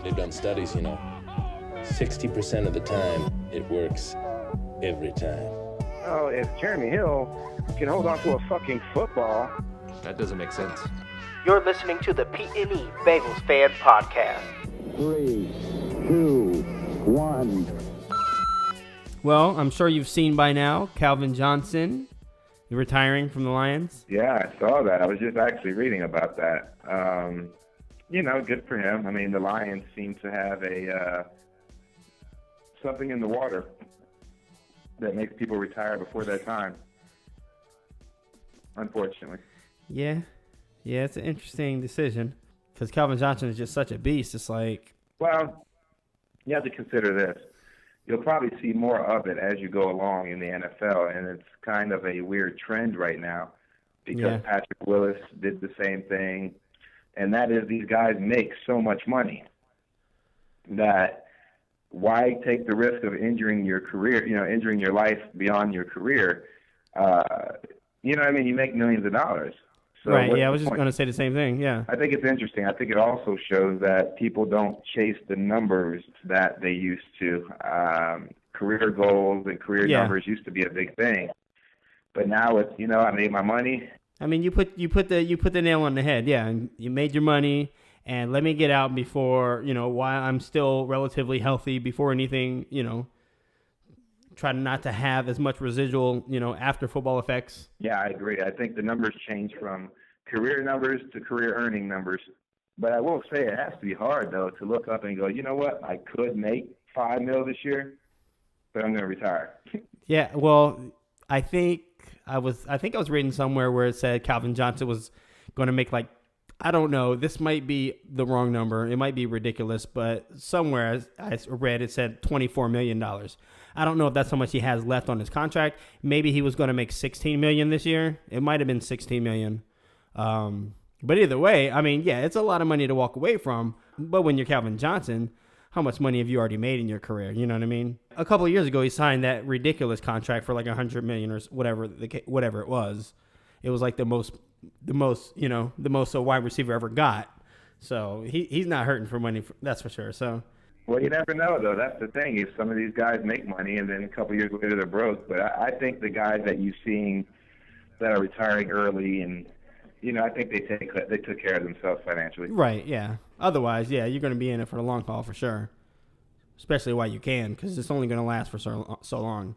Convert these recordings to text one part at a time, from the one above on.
They've done studies, 60% of the time, it works every time. Oh, if Jeremy Hill can hold on to a fucking football. That doesn't make sense. You're listening to the P&E Bengals Fan Podcast. 3, 2, 1. Well, I'm sure you've seen by now, Calvin Johnson retiring from the Lions. Yeah, I saw that. I was just actually reading about that. Good for him. I mean, the Lions seem to have something in the water that makes people retire before their time, unfortunately. Yeah, it's an interesting decision because Calvin Johnson is just such a beast. It's like... Well, you have to consider this. You'll probably see more of it as you go along in the NFL, and it's kind of a weird trend right now because Patrick Willis did the same thing, and that is these guys make so much money that why take the risk of injuring your career, injuring your life beyond your career? You make millions of dollars. So right, yeah, I was just going to say the same thing, yeah. I think it's interesting. I think it also shows that people don't chase the numbers that they used to. Career goals and career numbers used to be a big thing. But now it's, I made my money. I mean, you put the nail on the head, yeah. And you made your money, and let me get out before, while I'm still relatively healthy, before anything, try not to have as much residual, after football effects. Yeah, I agree. I think the numbers change from career numbers to career earning numbers. But I will say it has to be hard, though, to look up and go, you know what, I could make $5 million this year, but I'm going to retire. Yeah, well, I think I was reading somewhere where it said Calvin Johnson was going to make I don't know, this might be the wrong number. It might be ridiculous, but somewhere I read it said $24 million. I don't know if that's how much he has left on his contract. Maybe he was going to make $16 million this year. It might have been $16 million. But either way, I mean, yeah, it's a lot of money to walk away from. But when you're Calvin Johnson, how much money have you already made in your career? You know what I mean? A couple of years ago, he signed that ridiculous contract for $100 million or whatever it was. It was like the most a wide receiver ever got. So he's not hurting for money, that's for sure. So. Well, you never know, though. That's the thing. If some of these guys make money and then a couple of years later they're broke. But I think the guys that you've seen that are retiring early and, I think they took care of themselves financially. Right, yeah. Otherwise, yeah, you're going to be in it for the long haul for sure, especially while you can, because it's only going to last for so long.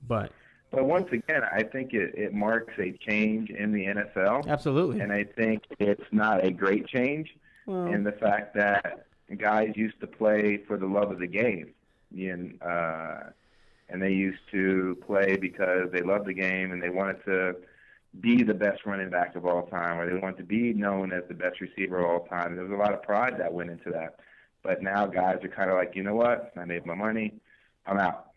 But once again, I think it marks a change in the NFL. Absolutely. And I think it's not a great change in the fact that guys used to play for the love of the game. And they used to play because they loved the game and they wanted to be the best running back of all time, or they wanted to be known as the best receiver of all time. There was a lot of pride that went into that. But now guys are kind of like, you know what? I made my money. I'm out.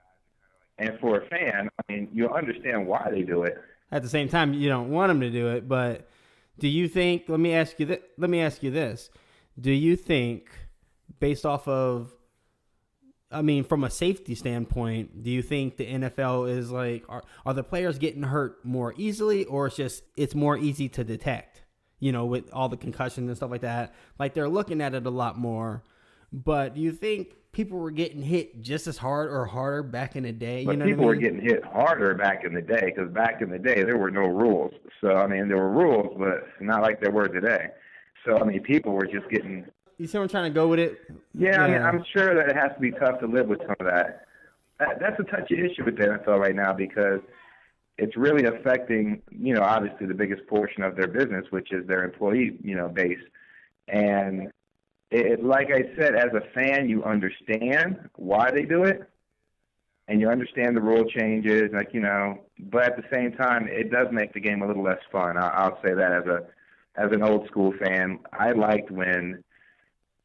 And for a fan, I mean, you'll understand why they do it. At the same time, you don't want them to do it, but do you think, let me ask you this. Do you think, based off of, from a safety standpoint, do you think the NFL is are the players getting hurt more easily, or it's more easy to detect, with all the concussions and stuff like that? They're looking at it a lot more, but do you think people were getting hit just as hard or harder back in the day? But people were getting hit harder back in the day, because back in the day there were no rules. So, there were rules, but not like there were today. So, people were just getting... You see where I'm trying to go with it? Yeah, I'm sure that it has to be tough to live with some of that. That's a touchy issue with the NFL right now, because it's really affecting, obviously the biggest portion of their business, which is their employee, base. And like I said, as a fan, you understand why they do it, and you understand the rule changes, but at the same time, it does make the game a little less fun. I'll say that as an old school fan. I liked when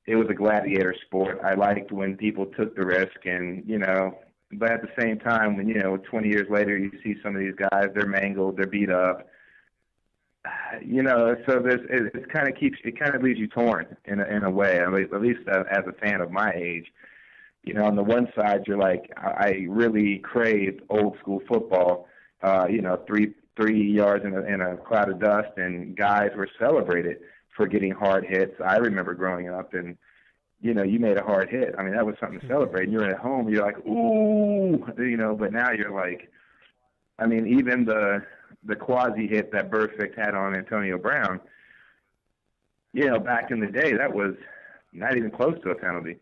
it was a gladiator sport. I liked when people took the risk, and but at the same time, when 20 years later you see some of these guys, they're mangled, they're beat up, so it kind of leaves you torn in a way. At least as a fan of my age, on the one side you're like, I really crave old school football, 3 yards in a cloud of dust, and guys were celebrated for getting hard hits. I remember growing up and you made a hard hit. I mean, that was something to celebrate. And you're at home, you're like, ooh, but now you're like, I mean, even the quasi hit that Burfict had on Antonio Brown, back in the day, that was not even close to a penalty.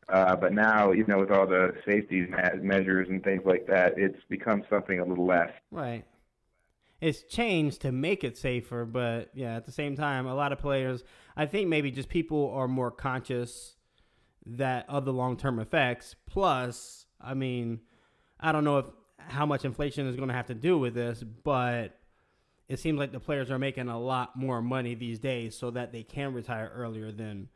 But now, with all the safety measures and things like that, it's become something a little less. Right. It's changed to make it safer, but yeah, at the same time, a lot of players, I think maybe just people are more conscious of the long-term effects. Plus, I mean, I don't know how much inflation is going to have to do with this, but it seems like the players are making a lot more money these days so that they can retire earlier than,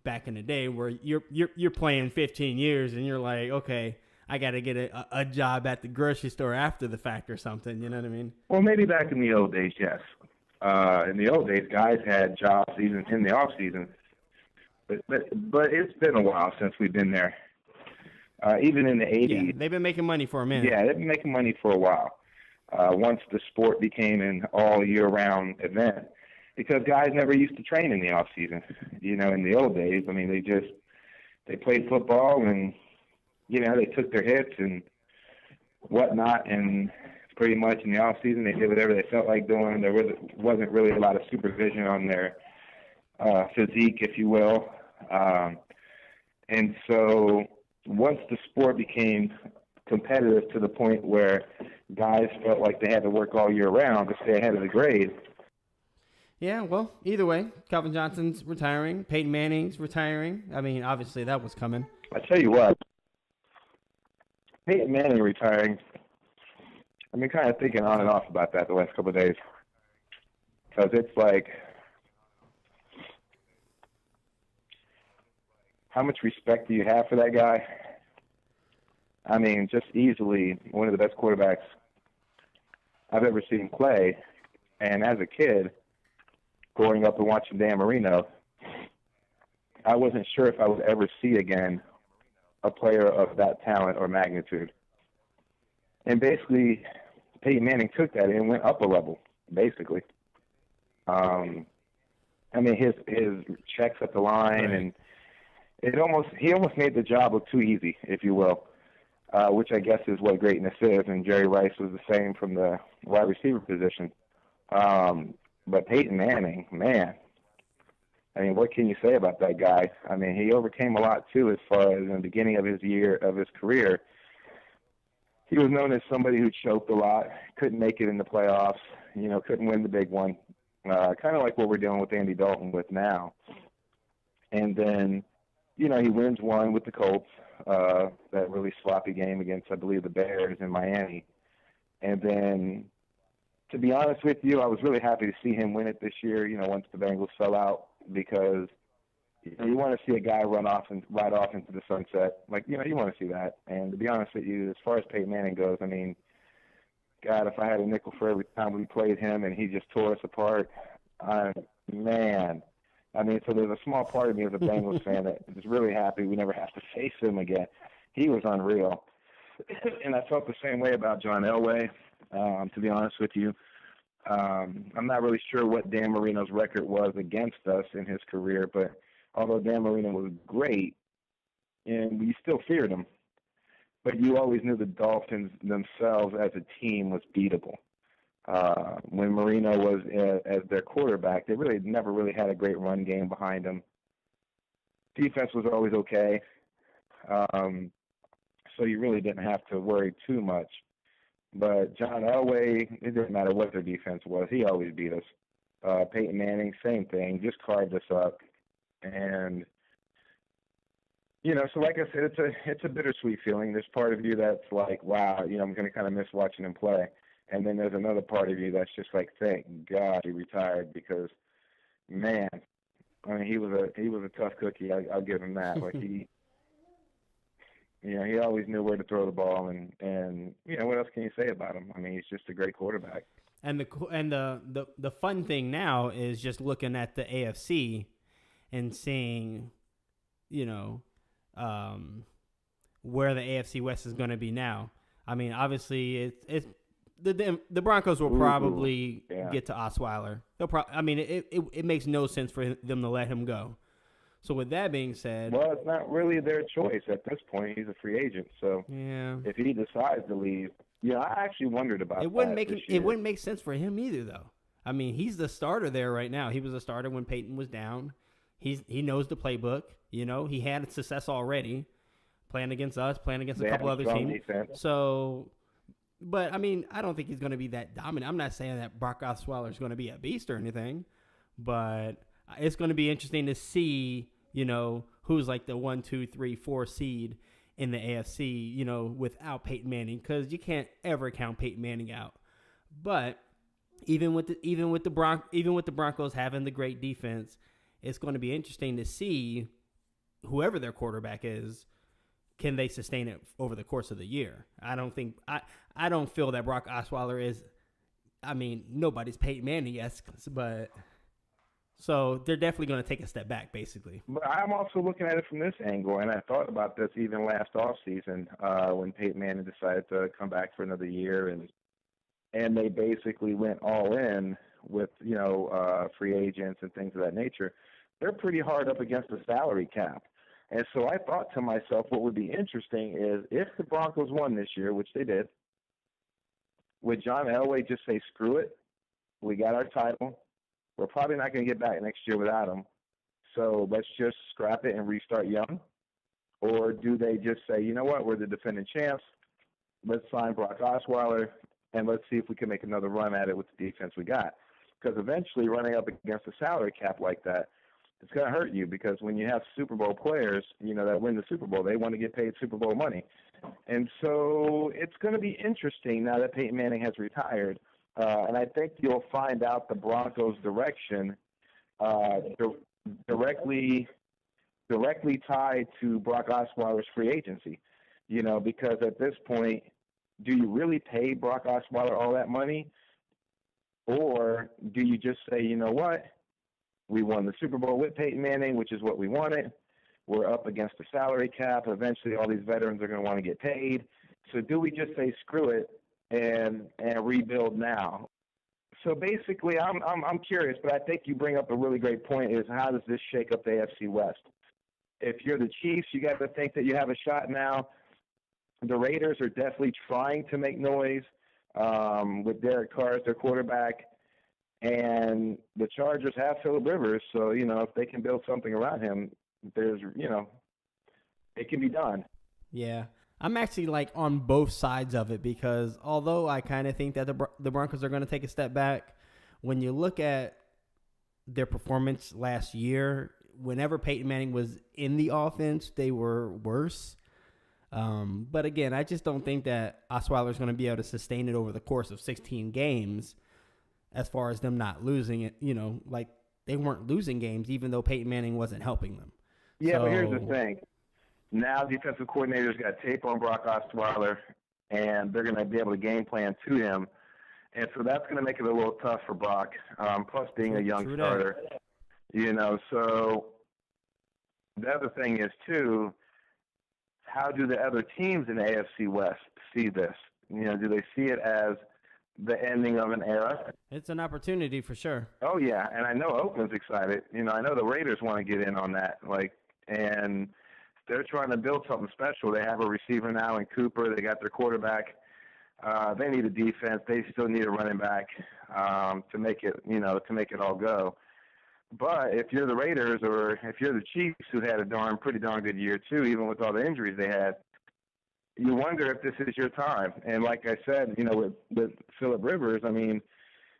back in the day where you're playing 15 years and you're like, okay, I got to get a job at the grocery store after the fact or something. You know what I mean? Well, maybe back in the old days, yes. In the old days, guys had jobs even in the off season, but it's been a while since we've been there. Even in the 80s, yeah, they've been making money for a minute. Yeah, they've been making money for a while. Once the sport became an all year round event, because guys never used to train in the off season. In the old days, I mean, they played football and they took their hits and whatnot, and pretty much in the off season they did whatever they felt like doing. There wasn't really a lot of supervision on their physique, if you will. And so once the sport became competitive to the point where guys felt like they had to work all year round to stay ahead of the grade. Yeah, well, either way, Calvin Johnson's retiring, Peyton Manning's retiring. I mean, obviously that was coming. I tell you what, Peyton Manning retiring, I've been kind of thinking on and off about that the last couple of days. Because it's like, how much respect do you have for that guy? I mean, just easily one of the best quarterbacks I've ever seen play. And as a kid, growing up and watching Dan Marino, I wasn't sure if I would ever see again a player of that talent or magnitude. And basically, Peyton Manning took that and went up a level, basically. I mean, his checks at the line, and he almost made the job look too easy, if you will, which I guess is what greatness is. And Jerry Rice was the same from the wide receiver position. But Peyton Manning, man, I mean, what can you say about that guy? I mean, he overcame a lot, too, as far as in the beginning of his career. He was known as somebody who choked a lot, couldn't make it in the playoffs, couldn't win the big one, kind of like what we're dealing with Andy Dalton with now. And then, he wins one with the Colts, that really sloppy game against, I believe, the Bears in Miami. And then, to be honest with you, I was really happy to see him win it this year, once the Bengals fell out, because you want to see a guy ride off into the sunset. Like, you want to see that. And to be honest with you, as far as Peyton Manning goes, I mean, God, if I had a nickel for every time we played him and he just tore us apart, man. I mean, so there's a small part of me as a Bengals fan that is really happy we never have to face him again. He was unreal. And I felt the same way about John Elway, to be honest with you. I'm not really sure what Dan Marino's record was against us in his career, but although Dan Marino was great, and we still feared him, but you always knew the Dolphins themselves as a team was beatable. When Marino was as their quarterback, they really never really had a great run game behind them. Defense was always okay, so you really didn't have to worry too much. But John Elway, it didn't matter what their defense was. He always beat us. Peyton Manning, same thing, just carved us up. And, so like I said, it's a bittersweet feeling. There's part of you that's like, wow, I'm going to kind of miss watching him play. And then there's another part of you that's just like, thank God he retired, because, man, I mean, he was a tough cookie. I'll give him that. Like he always knew where to throw the ball, and what else can you say about him? I mean, he's just a great quarterback. And the fun thing now is just looking at the AFC and seeing, where the AFC West is going to be now. I mean, obviously, it's the Broncos will probably get to Osweiler. It makes no sense for them to let him go. So with that being said, Well, it's not really their choice at this point. He's a free agent, so yeah, if he decides to leave, I actually wondered about it wouldn't that make this it year. wouldn't make sense for him either, though. I mean, he's the starter there right now. He was a starter when Peyton was down. He knows the playbook. He had success already playing against us, playing against a They couple have a other strong teams. defense. So, but I mean, I don't think he's going to be that dominant. I'm not saying that Brock Osweiler is going to be a beast or anything, but it's going to be interesting to see, who's like the 1, 2, 3, 4 seed in the AFC, without Peyton Manning, because you can't ever count Peyton Manning out. But even with the Broncos having the great defense, it's going to be interesting to see whoever their quarterback is, can they sustain it over the course of the year? I don't feel that Brock Osweiler is. I mean, nobody's Peyton Manning-esque, but so they're definitely going to take a step back, basically. But I'm also looking at it from this angle, and I thought about this even last offseason when Peyton Manning decided to come back for another year, and they basically went all in with free agents and things of that nature. They're pretty hard up against the salary cap. And so I thought to myself, what would be interesting is if the Broncos won this year, which they did, would John Elway just say, screw it, we got our title, we're probably not going to get back next year without him, so let's just scrap it and restart young? Or do they just say, you know what, we're the defending champs, let's sign Brock Osweiler, and let's see if we can make another run at it with the defense we got? Because eventually running up against a salary cap like that, it's going to hurt you, because when you have Super Bowl players, that win the Super Bowl, they want to get paid Super Bowl money. And so it's going to be interesting now that Peyton Manning has retired. And I think you'll find out the Broncos' direction directly tied to Brock Osweiler's free agency. Because at this point, do you really pay Brock Osweiler all that money? Or do you just say, you know what? We won the Super Bowl with Peyton Manning, which is what we wanted. We're up against the salary cap. Eventually, all these veterans are going to want to get paid. So do we just say screw it and rebuild now? So basically, I'm curious, but I think you bring up a really great point: is how does this shake up the AFC West? If you're the Chiefs, you got to think that you have a shot now. The Raiders are definitely trying to make noise with Derek Carr as their quarterback. And the Chargers have Phillip Rivers, so, if they can build something around him, it can be done. Yeah. I'm actually on both sides of it, because although I kind of think that the Broncos are going to take a step back, when you look at their performance last year, whenever Peyton Manning was in the offense, they were worse. But again, I just don't think that Osweiler is going to be able to sustain it over the course of 16 games. As far as them not losing it, they weren't losing games, even though Peyton Manning wasn't helping them. Yeah, but here's the thing. Now defensive coordinators got tape on Brock Osweiler, and they're going to be able to game plan to him. And so that's going to make it a little tough for Brock, plus being a young starter. So the other thing is, too, how do the other teams in the AFC West see this? Do they see it as the ending of an era? It's an opportunity for sure. Oh, yeah, and I know Oakland's excited. I know the Raiders want to get in on that, and they're trying to build something special. They have a receiver now in Cooper. They got their quarterback. They need a defense. They still need a running back to make it all go. But if you're the Raiders, or if you're the Chiefs, who had a pretty darn good year too, even with all the injuries they had, you wonder if this is your time. And like I said, with Phillip Rivers, I mean,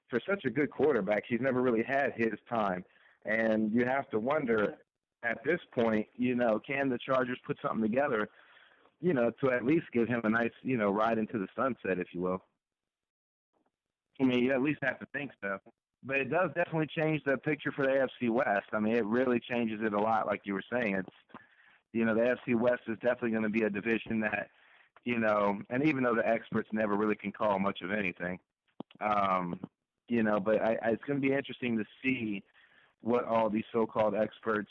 for such a good quarterback, he's never really had his time. And you have to wonder at this point, can the Chargers put something together, to at least give him a nice, ride into the sunset, if you will. I mean, you at least have to think so. But it does definitely change the picture for the AFC West. I mean, it really changes it a lot, like you were saying. It's, the AFC West is definitely going to be a division that, and even though the experts never really can call much of anything, but it's going to be interesting to see what all these so-called experts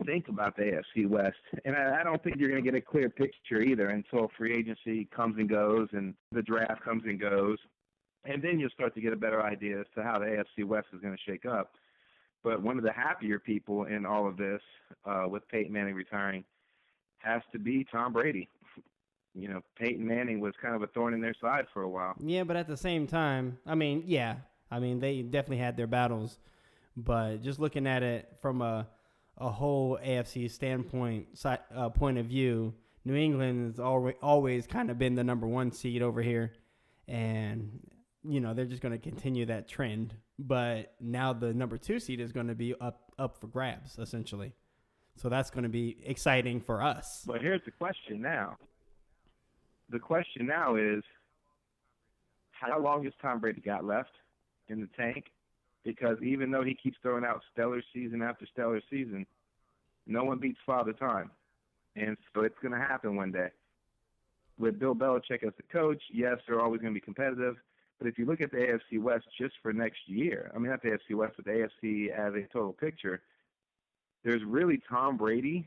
think about the AFC West. And I don't think you're going to get a clear picture either until free agency comes and goes and the draft comes and goes. And then you'll start to get a better idea as to how the AFC West is going to shake up. But one of the happier people in all of this, with Peyton Manning retiring, has to be Tom Brady. You know, Peyton Manning was kind of a thorn in their side for a while. Yeah, but at the same time, I mean, they definitely had their battles. But just looking at it from a whole AFC standpoint, point of view, New England has always kind of been the number one seed over here. And, you know, they're just going to continue that trend. But now the number 2 seed is going to be up for grabs, essentially. So that's going to be exciting for us. But here's the question now. The question now is, how long has Tom Brady got left in the tank? Because even though he keeps throwing out stellar season after stellar season, no one beats Father Time. And so it's going to happen one day. With Bill Belichick as the coach, yes, they're always going to be competitive. But if you look at the AFC West just for next year, I mean, not the AFC West, but the AFC as a total picture, there's really Tom Brady,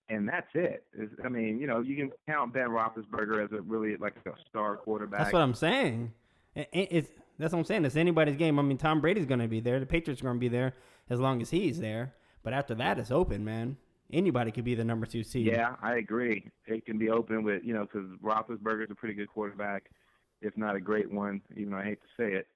and that's it. I mean, you know, you can count Ben Roethlisberger as a star quarterback. That's what I'm saying. That's what I'm saying. It's anybody's game. I mean, Tom Brady's going to be there. The Patriots are going to be there as long as he's there. But after that, it's open, man. Anybody could be the number 2 seed. Yeah, I agree. It can be open with, you know, because Roethlisberger's a pretty good quarterback, if not a great one, even though I hate to say it.